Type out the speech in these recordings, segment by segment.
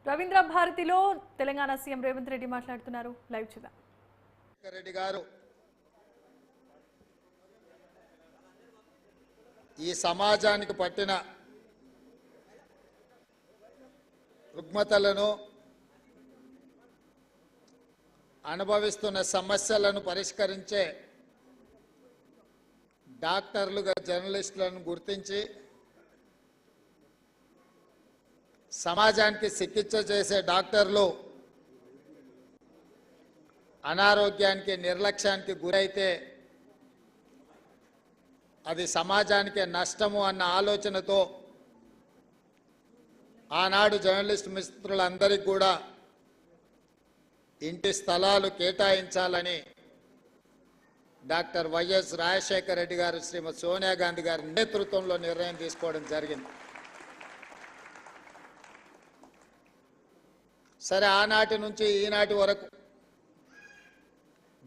రవీంద్ర భారతిలో తెలంగాణ సీఎం రేవంత్ రెడ్డి మాట్లాడుతున్నారు. లైవ్ చూద్దాం. రెడ్డి గారు ఈ సమాజానికి పట్టిన రుగ్మతలను అనుభవిస్తున్న సమస్యలను పరిష్కరించే డాక్టర్లుగా జర్నలిస్టులను గుర్తించి సమాజానికి చికిత్స చేసే డాక్టర్లు అనారోగ్యానికి నిర్లక్ష్యానికి గురైతే అది సమాజానికి నష్టము అన్న ఆలోచనతో ఆనాడు జర్నలిస్ట్ మిత్రులందరికీ కూడా ఇంటి స్థలాలు కేటాయించాలని డాక్టర్ వైఎస్ రాజశేఖర రెడ్డి గారు శ్రీమతి సోనియా గాంధీ గారి నేతృత్వంలో నిర్ణయం తీసుకోవడం జరిగింది. సరే, ఆనాటి నుంచి ఈనాటి వరకు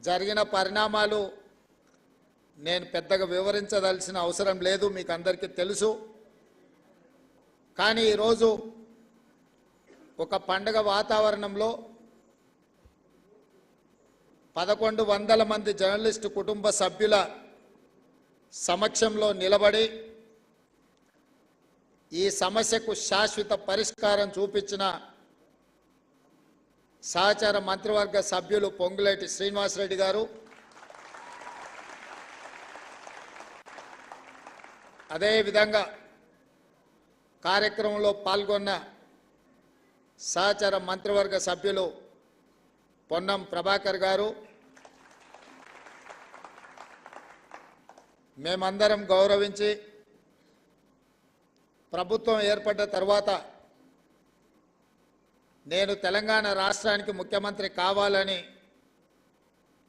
జరిగిన పరిణామాలు నేను పెద్దగా వివరించదలసిన అవసరం లేదు, మీకు అందరికీ తెలుసు. కానీ ఈరోజు ఒక పండగ వాతావరణంలో 1100 మంది జర్నలిస్టు కుటుంబ సభ్యుల సమక్షంలో నిలబడి ఈ సమస్యకు శాశ్వత పరిష్కారం చూపించిన సహచార మంత్రివర్గ సభ్యులు పొంగులేటి శ్రీనివాసరెడ్డి గారు, అదేవిధంగా కార్యక్రమంలో పాల్గొన్న సహచార మంత్రివర్గ సభ్యులు పొన్నం ప్రభాకర్ గారు, మేమందరం గౌరవించి ప్రభుత్వం ఏర్పడ్డ తర్వాత నేను తెలంగాణ రాష్ట్రానికి ముఖ్యమంత్రి కావాలని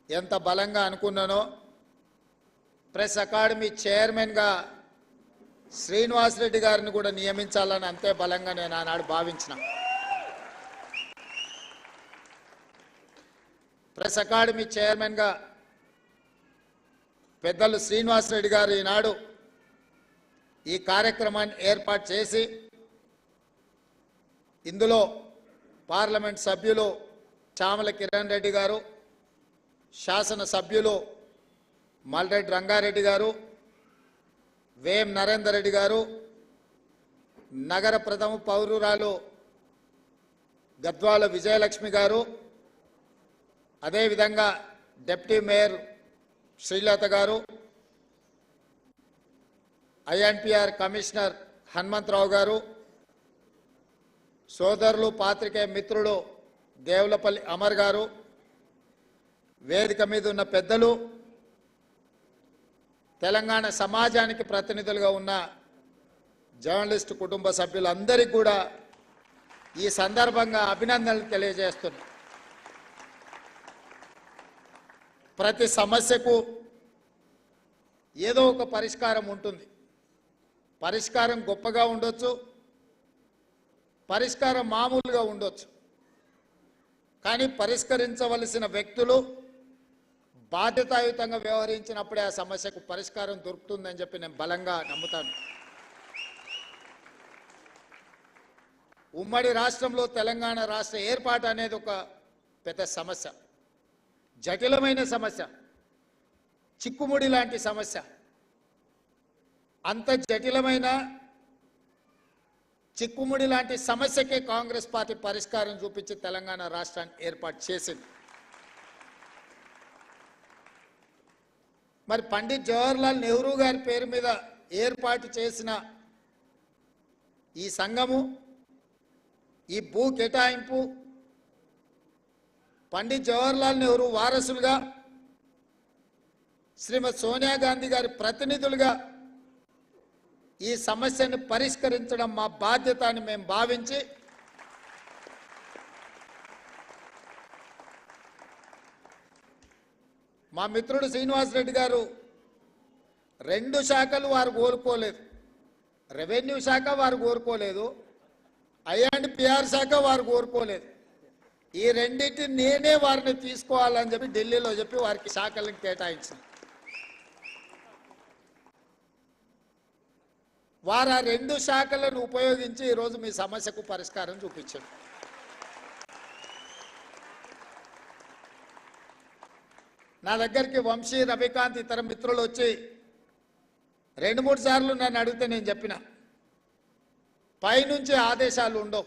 ఎంత బలంగా అనుకున్నానో, ప్రెస్ అకాడమీ చైర్మన్గా శ్రీనివాసరెడ్డి గారిని కూడా నియమించాలని అంతే బలంగా నేను ఆనాడు భావించిన. ప్రెస్ అకాడమీ చైర్మన్గా పెద్దలు శ్రీనివాసరెడ్డి గారు ఈనాడు ఈ కార్యక్రమాన్ని ఏర్పాటు చేసి ఇందులో పార్లమెంట్ సభ్యులు చామల కిరణ్ రెడ్డి గారు, శాసన సభ్యులు మల్రెడ్డి రంగారెడ్డి గారు, వేం నరేందర్ రెడ్డి గారు, నగర ప్రథమ పౌరురాలు గద్వాల విజయలక్ష్మి గారు, అదేవిధంగా డిప్యూటీ మేయర్ శ్రీలత గారు, ఐఎన్పిఆర్ కమిషనర్ హనుమంతరావు గారు, సోదరులు పాత్రికేయ మిత్రులు దేవులపల్లి అమర్ గారు, వేదిక మీద ఉన్న పెద్దలు, తెలంగాణ సమాజానికి ప్రతినిధులుగా ఉన్న జర్నలిస్టు కుటుంబ సభ్యులందరికీ కూడా ఈ సందర్భంగా అభినందనలు తెలియజేస్తున్నాను. ప్రతి సమస్యకు ఏదో ఒక పరిష్కారం ఉంటుంది. పరిష్కారం గొప్పగా ఉండొచ్చు, పరిష్కారం మామూలుగా ఉండొచ్చు. కానీ పరిష్కరించవలసిన వ్యక్తులు బాధ్యతాయుతంగా వ్యవహరించినప్పుడే ఆ సమస్యకు పరిష్కారం దొరుకుతుందని చెప్పి నేను బలంగా నమ్ముతాను. ఉమ్మడి రాష్ట్రంలో తెలంగాణ రాష్ట్ర ఏర్పాటు అనేది ఒక పెద్ద సమస్య, జటిలమైన సమస్య, చిక్కుముడి లాంటి సమస్య. అంత జటిలమైన చిక్కుముడి లాంటి సమస్యకే కాంగ్రెస్ పార్టీ పరిష్కారం చూపించి తెలంగాణ రాష్ట్రాన్ని ఏర్పాటు చేసింది. మరి పండిత్ జవహర్లాల్ నెహ్రూ గారి పేరు మీద ఏర్పాటు చేసిన ఈ సంఘము, ఈ భూ కేటాయింపు పండిత్ జవహర్లాల్ నెహ్రూ వారసులుగా శ్రీమతి సోనియా గాంధీ గారి ప్రతినిధులుగా ఈ సమస్యను పరిష్కరించడం మా బాధ్యత అని మేము భావించి మా మిత్రుడు శ్రీనివాసరెడ్డి గారు 2 శాఖలు వారు కోరుకోలేదు. రెవెన్యూ శాఖ వారు కోరుకోలేదు, ఐఎండ్పిఆర్ శాఖ వారు కోరుకోలేదు. ఈ రెండింటిని నేనే వారిని తీసుకోవాలని చెప్పి ఢిల్లీలో చెప్పి వారికి శాఖలను కేటాయించింది. వారు ఆ 2 శాఖలను ఉపయోగించి ఈరోజు మీ సమస్యకు పరిష్కారం చూపించారు. నా దగ్గరికి వంశీ, రవికాంత్ ఇతర మిత్రులు వచ్చి 2-3 సార్లు నన్ను అడిగితే నేను చెప్పిన పైనుంచి ఆదేశాలు ఉండవు.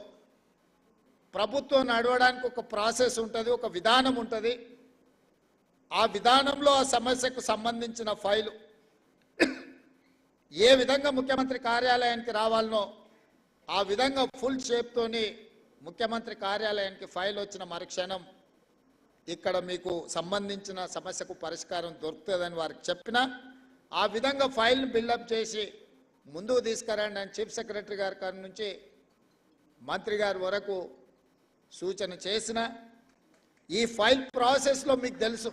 ప్రభుత్వం నడవడానికి ఒక ప్రాసెస్ ఉంటుంది, ఒక విధానం ఉంటుంది. ఆ విధానంలో ఆ సమస్యకు సంబంధించిన ఫైలు ఏ విధంగా ముఖ్యమంత్రి కార్యాలయానికి రావాలనో ఆ విధంగా ఫుల్ షేప్తోని ముఖ్యమంత్రి కార్యాలయానికి ఫైల్ వచ్చిన మరుక్షణం ఇక్కడ మీకు సంబంధించిన సమస్యకు పరిష్కారం దొరుకుతుందని వారికి చెప్పిన ఆ విధంగా ఫైల్ని బిల్డప్ చేసి ముందుకు తీసుకురండి అని చీఫ్ సెక్రటరీ గారి నుంచి మంత్రి గారి వరకు సూచన చేసిన ఈ ఫైల్ ప్రాసెస్లో మీకు తెలుసు